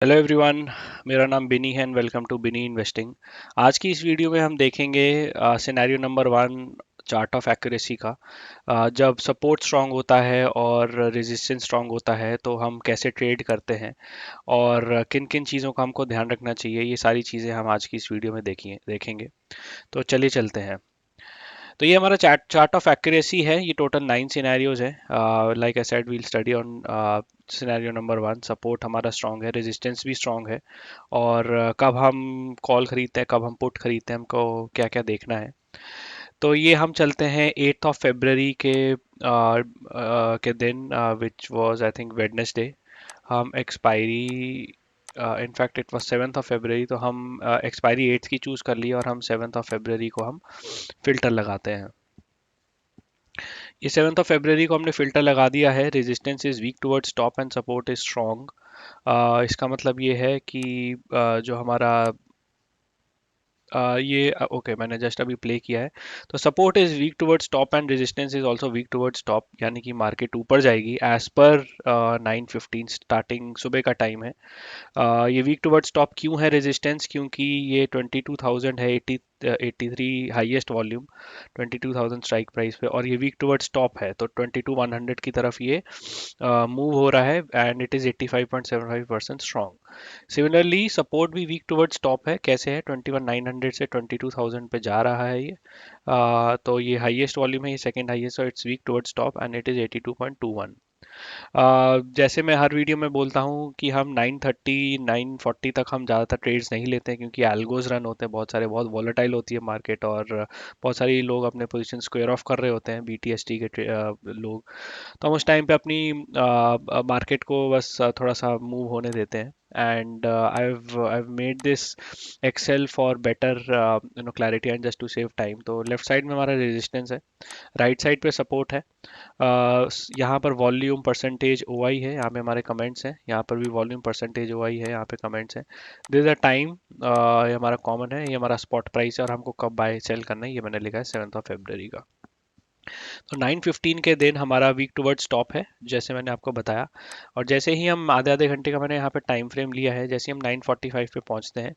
Hello everyone. मेरा नाम बिनी है and welcome to Binny investing. आज की इस वीडियो में हम देखेंगे scenario number 1, chart of accuracy का। जब सपोर्ट स्ट्रांग होता है और रेजिस्टेंस स्ट्रांग होता है तो हम कैसे ट्रेड करते हैं और किन किन चीज़ों का हमको ध्यान रखना चाहिए, ये सारी चीज़ें हम आज की इस वीडियो में देखेंगे। तो चलिए चलते हैं। तो ये हमारा चार्ट चार्ट ऑफ एक्यूरेसी है। ये टोटल 9 सिनेरियोज है। Like I said we'll study on scenario number 1। Support हमारा स्ट्रांग है, रेजिस्टेंस भी स्ट्रांग है, और कब हम कॉल खरीदते हैं, कब हम पुट खरीदते हैं, हमको क्या क्या देखना है। तो ये हम चलते हैं 8th ऑफ February के दिन, which was I think Wednesday. हम expiry, in fact it was 7th of February, तो हम एक्सपायरी 8th की चूज़ कर ली और हम 7th of February को हम फिल्टर लगाते हैं। ये 7th of February को हमने फिल्टर लगा दिया है। Resistance is weak towards top and support is strong. इसका मतलब ये है कि जो हमारा ये ओके, मैंने जस्ट अभी प्ले किया है। तो support is weak towards top and resistance is also weak towards top, यानी कि मार्केट ऊपर जाएगी एज पर 9:15 स्टार्टिंग सुबह का टाइम है। ये वीक टुवर्ड्स टॉप क्यों है रेजिस्टेंस? क्योंकि ये 22,000 है, 83 हाईएस्ट वॉल्यूम 22,000 स्ट्राइक प्राइस पे, और ये वीक टुवर्ड्स टॉप है तो 22,100 की तरफ ये मूव हो रहा है and it is 85.75% strong. Similarly support भी वीक टुवर्ड्स टॉप है। कैसे है? 21,900 से 22,000 पे जा रहा है ये। तो ये हाईएस्ट वॉल्यूम है, ये सेकंड हाईएस्ट, और it's weak towards top and it is 82.21। जैसे मैं हर वीडियो में बोलता हूँ कि हम 9:30 9:40 तक हम ज़्यादातर ट्रेड्स नहीं लेते हैं, क्योंकि एल्गोज रन होते हैं बहुत सारे, बहुत वॉलेटाइल होती है मार्केट, और बहुत सारे लोग अपने पोजीशन स्क्वायर ऑफ कर रहे होते हैं, बीटीएसटी के लोग। तो हम उस टाइम पे अपनी मार्केट को बस थोड़ा सा मूव होने देते हैं। And I've made this Excel for better clarity and just to save time। तो लेफ्ट साइड में हमारा रेजिस्टेंस है, राइट साइड पे सपोर्ट है। यहाँ पर वॉल्यूम परसेंटेज ओ आई है, यहाँ पे हमारे कमेंट्स हैं, यहाँ पर भी वॉल्यूम परसेंटेज ओ आई है, यहाँ पे कमेंट्स हैं। दिस अ टाइम, ये हमारा कॉमन है, ये हमारा स्पॉट प्राइस है, और हमको कब बाय सेल करना है ये मैंने लिखा है 7th of February का। तो 9:15 के दिन हमारा वीक टुवर्ड्स टॉप है, जैसे मैंने आपको बताया। और जैसे ही हम आधे आधे घंटे का मैंने यहाँ पे टाइम फ्रेम लिया है, जैसे ही हम 9:45 पे पहुँचते हैं,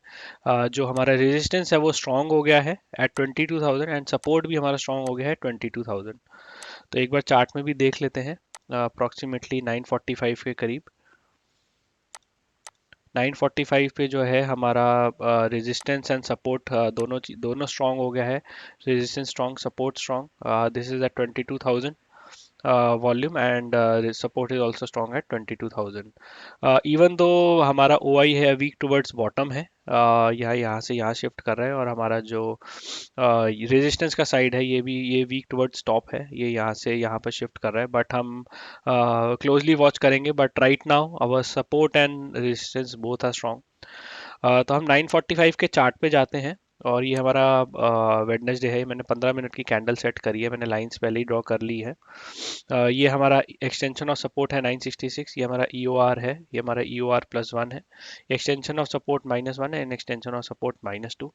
जो हमारा रेजिस्टेंस है वो स्ट्रांग हो गया है एट 22,000 एंड सपोर्ट भी हमारा स्ट्रांग हो गया है 22,000। तो एक बार चार्ट में भी देख लेते हैं। अप्रॉक्सीमेटली 9:45 के करीब, 9:45 पे जो है हमारा रेजिस्टेंस एंड सपोर्ट दोनों स्ट्रांग हो गया है। Resistance strong, support strong. This is at 22,000 volume, and support is also strong at 22,000। Even though हमारा ओ आई है वीक टुवर्ड्स बॉटम है, यह यहाँ से यहाँ शिफ्ट कर रहा है, और हमारा जो रेजिस्टेंस का साइड है ये वीक टुवर्ड्स टॉप है, ये यहाँ से यहाँ पर शिफ्ट कर रहा है, बट हम क्लोजली वॉच करेंगे। But right now our support and resistance both are strong. तो हम 9:45 के चार्ट पे जाते हैं, और ये हमारा वेडनेसडे है। मैंने 15 मिनट की कैंडल सेट करी है, मैंने लाइंस पहले ही ड्रॉ कर ली है। ये हमारा एक्सटेंशन ऑफ सपोर्ट है 966, ये हमारा ई ओ आर है, ये हमारा ई ओ आर +1 है। एक्सटेंशन ऑफ सपोर्ट -1 है एंड एक्सटेंशन ऑफ सपोर्ट -2।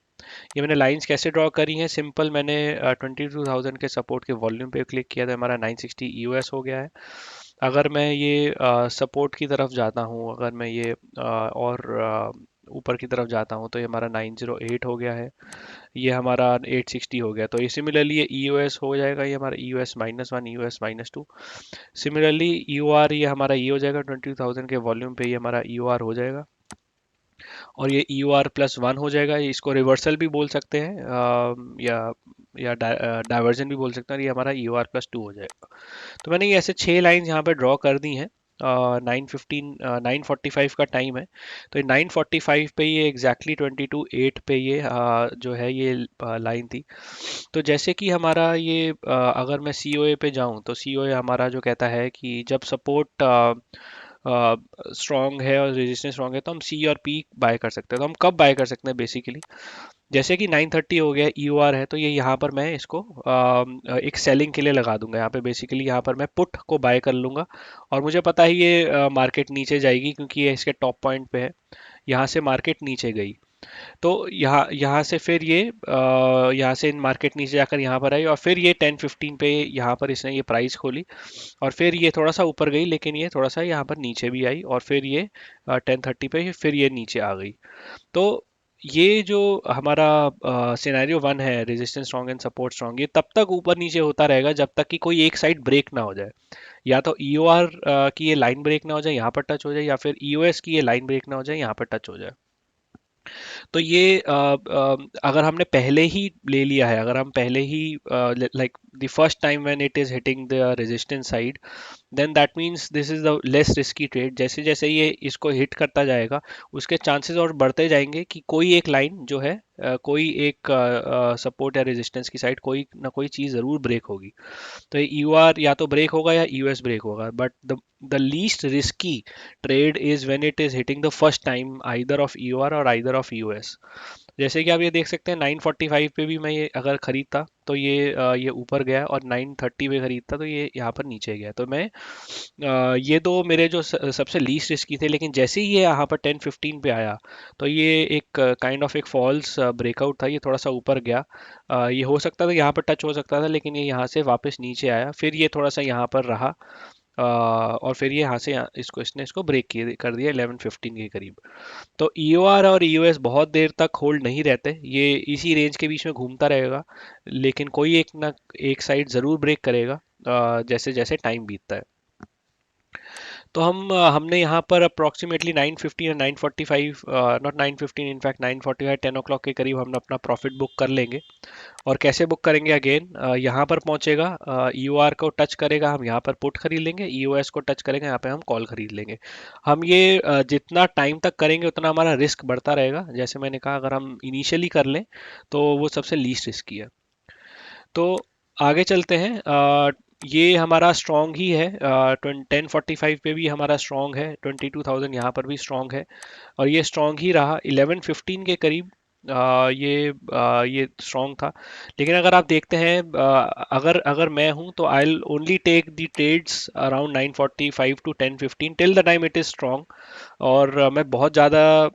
ये मैंने लाइंस कैसे ड्रॉ करी हैं? सिंपल, मैंने 22,000 के सपोर्ट के वॉल्यूम पे क्लिक किया तो हमारा 960 ई ओ एस हो गया है। अगर मैं ये सपोर्ट की तरफ जाता हूँ, अगर मैं ये ऊपर की तरफ जाता हूँ, तो ये हमारा 908 हो गया है, ये हमारा 860 हो गया। तो ये सिमिलरली ये ई ओ एस हो जाएगा, ये हमारा E O S -1, E O S -2। Similarly E O R, ये हमारा ये हो जाएगा 22,000 के वॉल्यूम पे, ये हमारा ई ओ आर हो जाएगा, और ये ई ओ आर +1 हो जाएगा। इसको रिवर्सल भी बोल सकते हैं, या डाइवर्जन भी बोल सकते हैं, और ये हमारा ई ओ आर +2 हो जाएगा। तो मैंने ये ऐसे 6 लाइंस यहाँ पे ड्रॉ कर दी हैं। 9:45 का टाइम है, तो 9:45 पे ये एग्जैक्टली 22:08 पे ये जो है ये लाइन थी। तो जैसे कि हमारा ये अगर मैं सी ओ ए पे जाऊं, तो सी ओ ए हमारा जो कहता है कि जब सपोर्ट स्ट्रॉन्ग है और रेजिस्टेंस स्ट्रॉन्ग है, तो हम सी और पी बाय कर सकते हैं। तो हम कब बाय कर सकते हैं? बेसिकली जैसे कि 9:30 हो गया, ई ओ आर है, तो ये यहाँ पर मैं इसको एक सेलिंग के लिए लगा दूंगा। यहाँ पे बेसिकली यहाँ पर मैं पुट को बाय कर लूंगा, और मुझे पता है ये मार्केट नीचे जाएगी, क्योंकि ये इसके टॉप पॉइंट पे है, यहाँ से मार्केट नीचे गई। तो यहाँ यहाँ से फिर ये यहाँ से मार्केट नीचे जाकर यहाँ पर आई और फिर ये 10-15 पे यहाँ पर इसने ये प्राइस खोली और फिर ये थोड़ा सा ऊपर गई, लेकिन ये थोड़ा सा यहाँ पर नीचे भी आई और फिर ये 10:30 पे फिर ये नीचे आ गई। तो ये जो हमारा सिनेरियो वन है, resistance strong and support strong, ये तब तक ऊपर नीचे होता रहेगा जब तक कि कोई एक साइड ब्रेक ना हो जाए। या तो ईओआर की ये लाइन ब्रेक ना हो जाए, यहाँ पर टच हो जाए, या फिर ईओएस की ये लाइन ब्रेक ना हो जाए, यहाँ पर टच हो जाए। तो ये अगर हमने पहले ही ले लिया है, अगर हम पहले ही like the first time when it is hitting the resistance side, then that means this is the less risky trade. जैसे जैसे ये इसको हिट करता जाएगा, उसके चांसेस और बढ़ते जाएंगे कि कोई एक लाइन जो है, कोई एक सपोर्ट या रेजिस्टेंस की साइड कोई ना कोई चीज़ ज़रूर ब्रेक होगी। तो ये यूआर या तो ब्रेक होगा या यूएस ब्रेक होगा, but the least risky trade is when it is hitting the first time either of EOR और आइदर ऑफ यूएस। जैसे कि आप ये देख सकते हैं 945 पे भी मैं ये अगर खरीदता तो ये ऊपर गया, और 930 पे खरीदता तो ये यहाँ पर नीचे गया। तो मैं ये दो मेरे जो सबसे लीस्ट रिस्की थे, लेकिन जैसे ही ये यहाँ पर 10-15 पे आया तो ये एक काइंड ऑफ एक फॉल्स ब्रेकआउट था, ये थोड़ा सा ऊपर गया। ये हो सकता था यहाँ पर टच हो सकता था, लेकिन ये यहाँ से वापस नीचे आया, फिर ये थोड़ा सा यहाँ पर रहा, और फिर ये यहाँ से इसको इसने इसको ब्रेक किए कर दिया 11:15 के करीब। तो ईओआर और ईओएस बहुत देर तक होल्ड नहीं रहते, ये इसी रेंज के बीच में घूमता रहेगा, लेकिन कोई एक ना एक साइड ज़रूर ब्रेक करेगा जैसे जैसे टाइम बीतता है। तो हमने यहाँ पर अप्रॉक्सीमेटली 9:15 और 9:45, नॉट 9:15, इनफैक्ट 9:45 10 ओ क्लॉक के करीब हम अपना प्रॉफिट बुक कर लेंगे। और कैसे बुक करेंगे? अगेन यहाँ पर पहुँचेगा, ईओआर को टच करेगा, हम यहाँ पर पुट खरीद लेंगे, ईओएस को टच करेंगे, यहाँ पे हम कॉल खरीद लेंगे। हम ये जितना टाइम तक करेंगे उतना हमारा रिस्क बढ़ता रहेगा। जैसे मैंने कहा, अगर हम इनिशियली कर लें तो वो सबसे लीस्ट रिस्की है। तो आगे चलते हैं। ये हमारा स्ट्रॉन्ग ही है, 10:45 पे भी हमारा स्ट्रॉन्ग है, 22,000 यहाँ पर भी स्ट्रॉन्ग है, और ये स्ट्रॉन्ग ही रहा 11:15 के करीब। ये स्ट्रॉन्ग था। लेकिन अगर आप देखते हैं, अगर अगर मैं हूं तो I will only take the trades around 9:45 to 10:15 till the time it is strong. और मैं बहुत ज़्यादा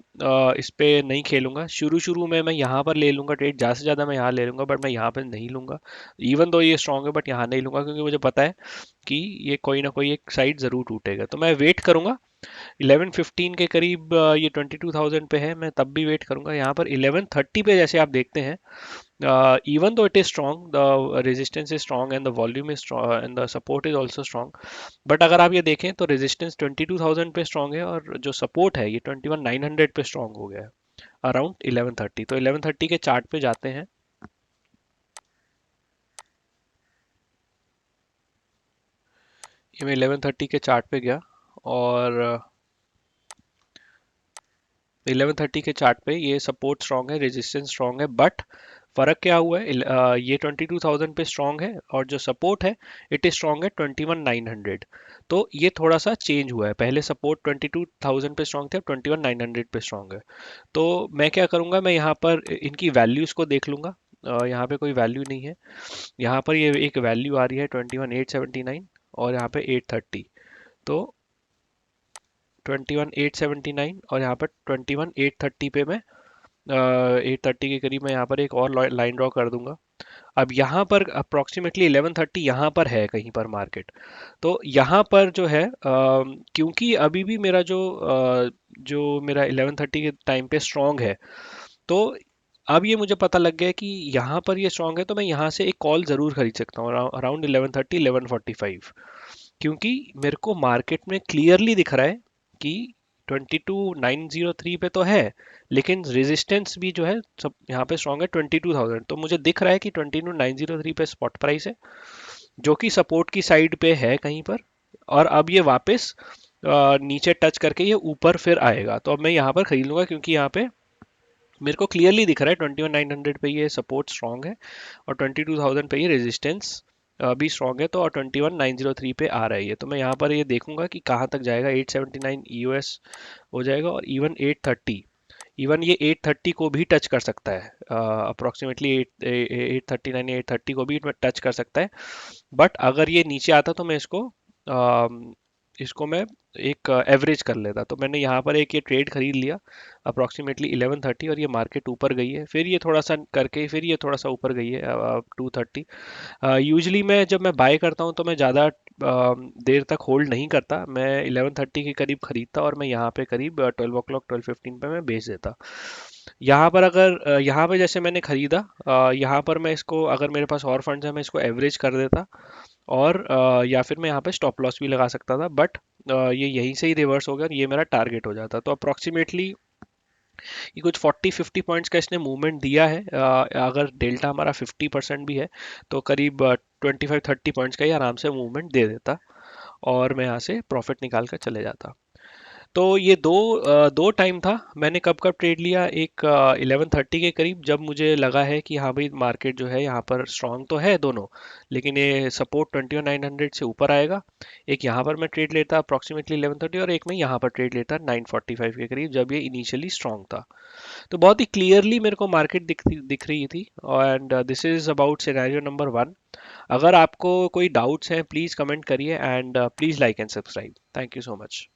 इस पे नहीं खेलूंगा। शुरू शुरू में मैं यहाँ पर ले लूंगा ट्रेड, ज़्यादा से ज़्यादा मैं यहाँ ले लूंगा, बट मैं यहाँ पर नहीं लूंगा। इवन दो ये स्ट्रॉन्ग है, बट यहाँ नहीं लूंगा, क्योंकि मुझे पता है कि ये कोई ना कोई एक साइड ज़रूर टूटेगा। तो मैं वेट करूंगा 11:15 के करीब। ये 22,000 पे है, मैं तब भी वेट करूंगा। यहाँ पर 11:30 पे जैसे आप देखते हैं, even though it is strong, the resistance is strong and the volume is strong and the support is also strong, but अगर आप ये देखें तो रेजिस्टेंस 22,000 पे स्ट्रांग है, और जो सपोर्ट है ये 21,900 पे स्ट्रांग हो गया है अराउंड 11:30। तो 11:30 के चार्ट पे जाते हैं। ये मैं 11:30 के चार्ट पे गया, और 11:30 के चार्ट पे ये सपोर्ट स्ट्रांग है, रेजिस्टेंस स्ट्रांग है, बट फर्क क्या हुआ है? ये 22,000 पे स्ट्रांग है, और जो सपोर्ट है इट इज स्ट्रांग है 21,900। तो ये थोड़ा सा चेंज हुआ है, पहले सपोर्ट 22,000 पे स्ट्रांग थे, अब 21,900 पे स्ट्रांग है। तो मैं क्या करूंगा, मैं यहाँ पर इनकी वैल्यूज को देख लूंगा। यहाँ पे कोई वैल्यू नहीं है। यहाँ पर ये एक वैल्यू आ रही है 21,879, और यहाँ पे 830। तो 21,879 और यहाँ पर 21,830 पे मैं 830 के करीब मैं यहाँ पर एक और लाइन ड्रॉ कर दूंगा। अब यहाँ पर अप्रोक्सीमेटली 11:30 यहाँ पर है कहीं पर मार्केट। तो यहाँ पर जो है, क्योंकि अभी भी मेरा जो मेरा 11:30 के टाइम पे स्ट्रांग है, तो अब ये मुझे पता लग गया है कि यहाँ पर ये स्ट्रांग है, तो मैं यहाँ से एक कॉल ज़रूर खरीद सकता हूँ अराउंड 11:30 11:45, क्योंकि मेरे को मार्केट में क्लियरली दिख रहा है कि 22,903 पे तो है, लेकिन रेजिस्टेंस भी जो है सब यहाँ पे स्ट्रॉन्ग है 22,000। तो मुझे दिख रहा है कि 22,903 पे स्पॉट प्राइस है, जो कि सपोर्ट की साइड पे है कहीं पर, और अब ये वापस नीचे टच करके ये ऊपर फिर आएगा। तो अब मैं यहाँ पर खरीद लूंगा, क्योंकि यहाँ पे मेरे को क्लियरली दिख रहा है 21,900 पे ये सपोर्ट स्ट्रॉन्ग है, और 22,000 पे ये रेजिस्टेंस भी स्ट्रॉन्ग है। तो और 21,903 पे आ रहा है ये, तो मैं यहाँ पर ये देखूंगा कि कहाँ तक जाएगा। 879 ईओएस हो जाएगा, और इवन 830, इवन ये 830 को भी टच कर सकता है, अप्रोक्सीमेटली 839 830 को भी टच कर सकता है। बट अगर ये नीचे आता तो मैं इसको इसको मैं एक एवरेज कर लेता, तो मैंने यहाँ पर एक ये ट्रेड खरीद लिया अप्रॉक्सीमेटली 11:30, और ये मार्केट ऊपर गई है, फिर ये थोड़ा सा करके फिर ये थोड़ा सा ऊपर गई है 2:30। यूजली मैं जब मैं बाय करता हूँ तो मैं ज़्यादा देर तक होल्ड नहीं करता, मैं 11:30 के करीब खरीदता और मैं यहाँ पे करीब 12 o'clock 12:15 पे मैं बेच देता। यहाँ पर अगर यहाँ पे जैसे मैंने खरीदा, यहाँ पर मैं इसको, अगर मेरे पास और फंड्स है, मैं इसको एवरेज कर देता, और या फिर मैं यहाँ पे स्टॉप लॉस भी लगा सकता था, बट ये यहीं से ही रिवर्स हो गया और ये मेरा टारगेट हो जाता। तो अप्रॉक्सीमेटली ये कुछ 40-50 पॉइंट्स का इसने मूवमेंट दिया है। अगर डेल्टा हमारा 50% भी है तो करीब 25-30 पॉइंट्स का ही आराम से मूवमेंट दे देता, और मैं यहाँ से प्रॉफिट निकाल कर चले जाता। तो ये दो टाइम था। मैंने कब कब ट्रेड लिया, एक 11:30 के करीब, जब मुझे लगा है कि हाँ भाई मार्केट जो है यहाँ पर स्ट्रांग तो है दोनों, लेकिन ये सपोर्ट 21,900 से ऊपर आएगा। एक यहाँ पर मैं ट्रेड लेता अप्रॉक्सीमेटली 11:30, और एक मैं यहाँ पर ट्रेड लेता 9:45 के करीब, जब ये इनिशियली स्ट्रांग था। तो बहुत ही क्लियरली मेरे को मार्केट दिख रही थी। And this is about scenario number 1। अगर आपको कोई डाउट्स हैं प्लीज़ कमेंट करिए, and please like and subscribe. Thank you so much.